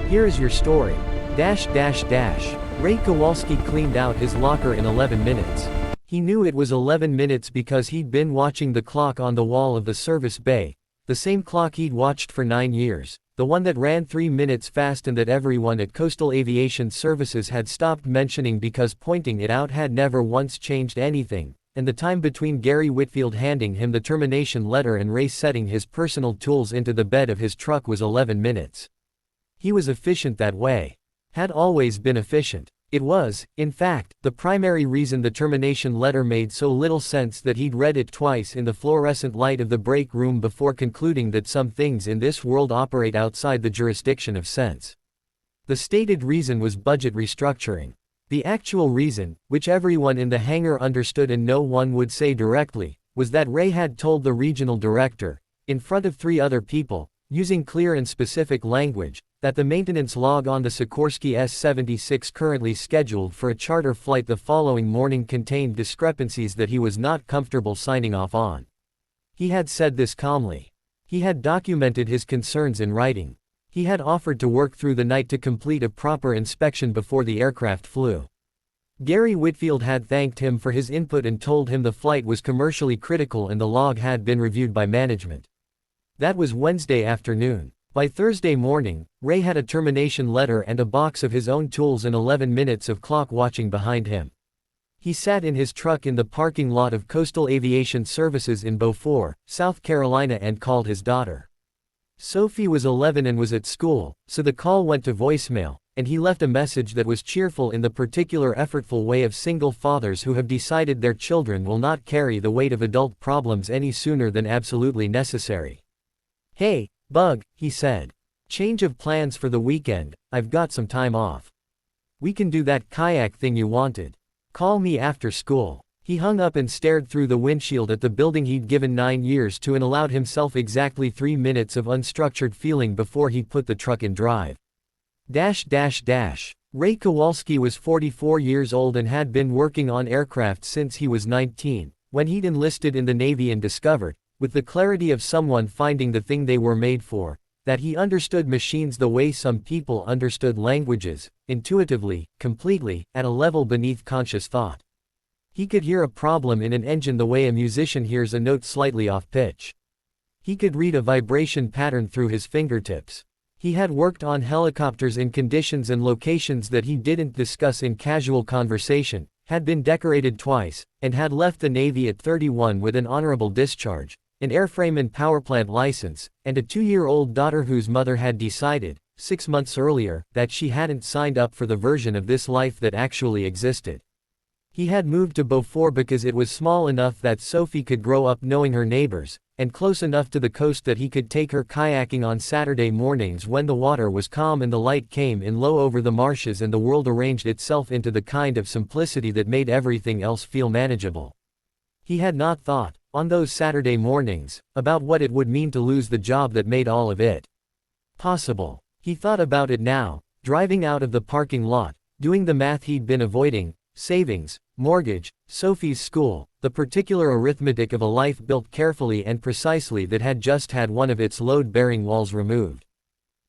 Here is your story. Ray Kowalski cleaned out his locker in 11 minutes. He knew it was 11 minutes because he'd been watching the clock on the wall of the service bay, the same clock he'd watched for 9 years, the one that ran 3 minutes fast and that everyone at Coastal Aviation Services had stopped mentioning because pointing it out had never once changed anything, and the time between Gary Whitfield handing him the termination letter and Ray setting his personal tools into the bed of his truck was 11 minutes. He was efficient that way. Had always been efficient. It was, in fact, the primary reason the termination letter made so little sense that he'd read it twice in the fluorescent light of the break room before concluding that some things in this world operate outside the jurisdiction of sense. The stated reason was budget restructuring. The actual reason, which everyone in the hangar understood and no one would say directly, was that Ray had told the regional director, in front of 3 other people, using clear and specific language, that the maintenance log on the Sikorsky S-76 currently scheduled for a charter flight the following morning contained discrepancies that he was not comfortable signing off on. He had said this calmly. He had documented his concerns in writing. He had offered to work through the night to complete a proper inspection before the aircraft flew. Gary Whitfield had thanked him for his input and told him the flight was commercially critical and the log had been reviewed by management. That was Wednesday afternoon. By Thursday morning, Ray had a termination letter and a box of his own tools and 11 minutes of clock watching behind him. He sat in his truck in the parking lot of Coastal Aviation Services in Beaufort, South Carolina and called his daughter. Sophie was 11 and was at school, so the call went to voicemail, and he left a message that was cheerful in the particular effortful way of single fathers who have decided their children will not carry the weight of adult problems any sooner than absolutely necessary. "Hey, Bug," he said. "Change of plans for the weekend, I've got some time off. We can do that kayak thing you wanted. Call me after school." He hung up and stared through the windshield at the building he'd given 9 years to and allowed himself exactly 3 minutes of unstructured feeling before he put the truck in drive. Ray Kowalski was 44 years old and had been working on aircraft since he was 19, when he'd enlisted in the Navy and discovered, with the clarity of someone finding the thing they were made for, that he understood machines the way some people understood languages, intuitively, completely, at a level beneath conscious thought. He could hear a problem in an engine the way a musician hears a note slightly off pitch. He could read a vibration pattern through his fingertips. He had worked on helicopters in conditions and locations that he didn't discuss in casual conversation, had been decorated twice, and had left the Navy at 31 with an honorable discharge, an airframe and powerplant license, and a 2-year-old daughter whose mother had decided, 6 months earlier, that she hadn't signed up for the version of this life that actually existed. He had moved to Beaufort because it was small enough that Sophie could grow up knowing her neighbors, and close enough to the coast that he could take her kayaking on Saturday mornings when the water was calm and the light came in low over the marshes and the world arranged itself into the kind of simplicity that made everything else feel manageable. He had not thought, on those Saturday mornings, about what it would mean to lose the job that made all of it possible. He thought about it now, driving out of the parking lot, doing the math he'd been avoiding: savings, mortgage, Sophie's school, the particular arithmetic of a life built carefully and precisely that had just had one of its load-bearing walls removed.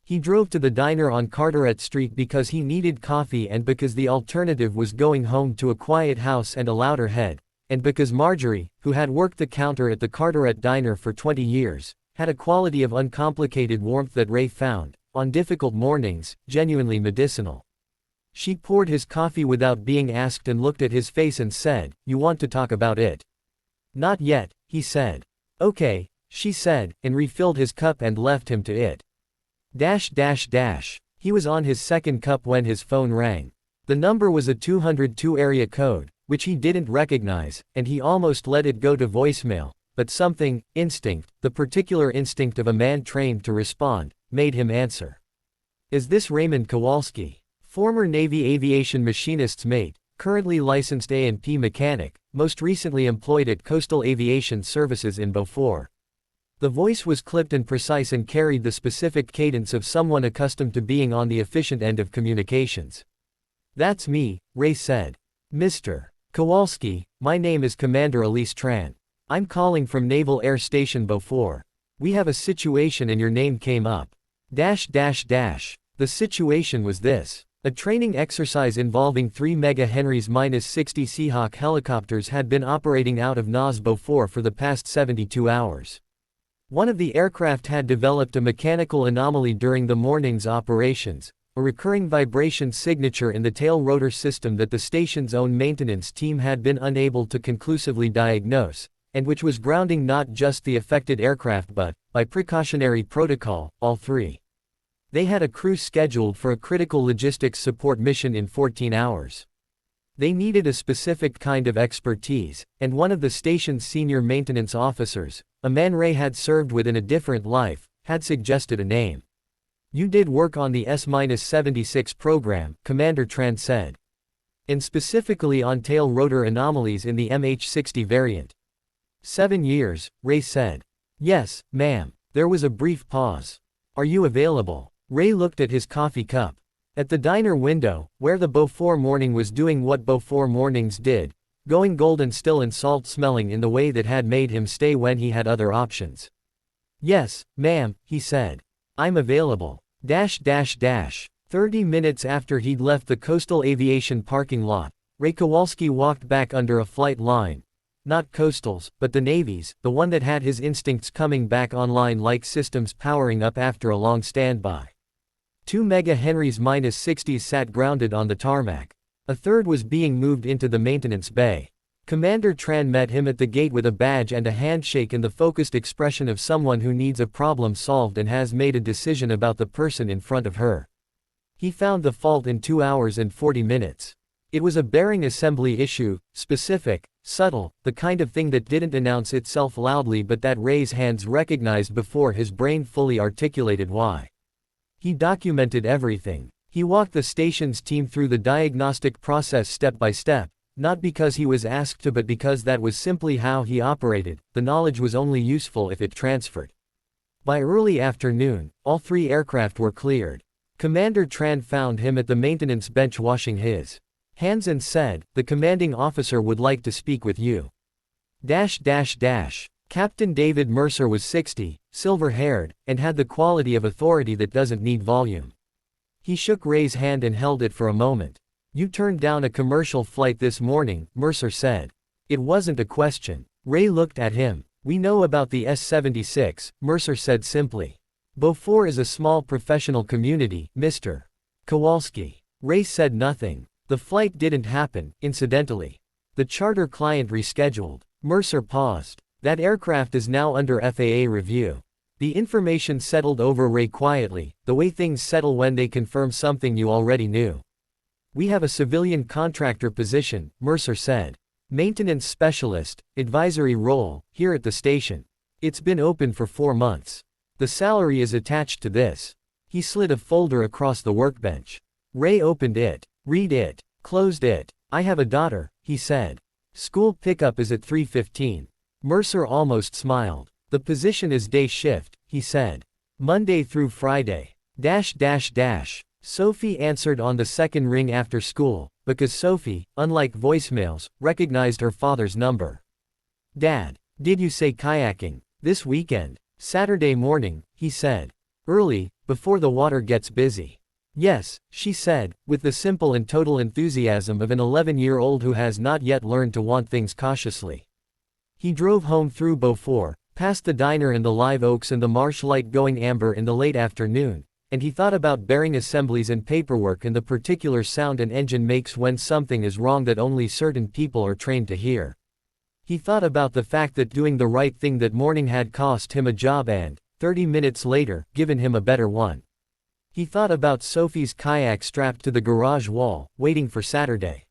He drove to the diner on Carteret Street because he needed coffee and because the alternative was going home to a quiet house and a louder head, and because Marjorie, who had worked the counter at the Carteret diner for 20 years, had a quality of uncomplicated warmth that Ray found, on difficult mornings, genuinely medicinal. She poured his coffee without being asked and looked at his face and said, "You want to talk about it?" "Not yet," he said. "Okay," she said, and refilled his cup and left him to it. He was on his second cup when his phone rang. The number was a 202 area code, which he didn't recognize, and he almost let it go to voicemail, but something, instinct, the particular instinct of a man trained to respond, made him answer. "Is this Raymond Kowalski?" Former Navy aviation machinist's mate, currently licensed A&P mechanic, most recently employed at Coastal Aviation Services in Beaufort. The voice was clipped and precise and carried the specific cadence of someone accustomed to being on the efficient end of communications. "That's me," Ray said. "Mr. Kowalski, my name is Commander Elise Tran. I'm calling from Naval Air Station Beaufort. We have a situation and your name came up. The situation was this. A training exercise involving 3 MHz -60 Seahawk helicopters had been operating out of Nas Beaufort for the past 72 hours. One of the aircraft had developed a mechanical anomaly during the morning's operations, a recurring vibration signature in the tail rotor system that the station's own maintenance team had been unable to conclusively diagnose, and which was grounding not just the affected aircraft but, by precautionary protocol, all three. They had a crew scheduled for a critical logistics support mission in 14 hours. They needed a specific kind of expertise, and one of the station's senior maintenance officers, a man Ray had served with in a different life, had suggested a name. "You did work on the S-76 program," Commander Tran said. "And specifically on tail rotor anomalies in the MH-60 variant." 7 years, Ray said. "Yes, ma'am." There was a brief pause. "Are you available?" Ray looked at his coffee cup. At the diner window, where the Beaufort morning was doing what Beaufort mornings did, going golden still and salt-smelling in the way that had made him stay when he had other options. "Yes, ma'am," he said. "I'm available. 30 minutes after he'd left the Coastal Aviation parking lot, Ray Kowalski walked back under a flight line. Not Coastal's, but the Navy's, the one that had his instincts coming back online like systems powering up after a long standby. 2 MHz -60s sat grounded on the tarmac. A third was being moved into the maintenance bay. Commander Tran met him at the gate with a badge and a handshake and the focused expression of someone who needs a problem solved and has made a decision about the person in front of her. He found the fault in 2 hours and 40 minutes. It was a bearing assembly issue, specific, subtle, the kind of thing that didn't announce itself loudly but that Ray's hands recognized before his brain fully articulated why. He documented everything. He walked the station's team through the diagnostic process step by step, not because he was asked to but because that was simply how he operated. The knowledge was only useful if it transferred. By early afternoon, all 3 aircraft were cleared. Commander Tran found him at the maintenance bench washing his hands and said, "The commanding officer would like to speak with you." Captain David Mercer was 60, silver-haired, and had the quality of authority that doesn't need volume. He shook Ray's hand and held it for a moment. "You turned down a commercial flight this morning," Mercer said. It wasn't a question. Ray looked at him. "We know about the S-76, Mercer said simply. "Beaufort is a small professional community, Mr. Kowalski." Ray said nothing. "The flight didn't happen, incidentally. The charter client rescheduled." Mercer paused. "That aircraft is now under FAA review." The information settled over Ray quietly, the way things settle when they confirm something you already knew. "We have a civilian contractor position," Mercer said. "Maintenance specialist, advisory role, here at the station. It's been open for 4 months. The salary is attached to this." He slid a folder across the workbench. Ray opened it. "Read it." Closed it. "I have a daughter," he said. "School pickup is at 3:15. Mercer almost smiled. "The position is day shift," he said. "Monday through Friday. Sophie answered on the second ring after school, because Sophie, unlike voicemails, recognized her father's number. "Dad, did you say kayaking this weekend?" "Saturday morning," he said. "Early, before the water gets busy." "Yes," she said, with the simple and total enthusiasm of an 11-year-old who has not yet learned to want things cautiously. He drove home through Beaufort, past the diner and the live oaks and the marsh light going amber in the late afternoon, and he thought about bearing assemblies and paperwork and the particular sound an engine makes when something is wrong that only certain people are trained to hear. He thought about the fact that doing the right thing that morning had cost him a job and, 30 minutes later, given him a better one. He thought about Sophie's kayak strapped to the garage wall, waiting for Saturday.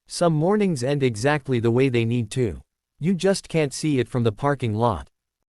Some mornings end exactly the way they need to. You just can't see it from the parking lot.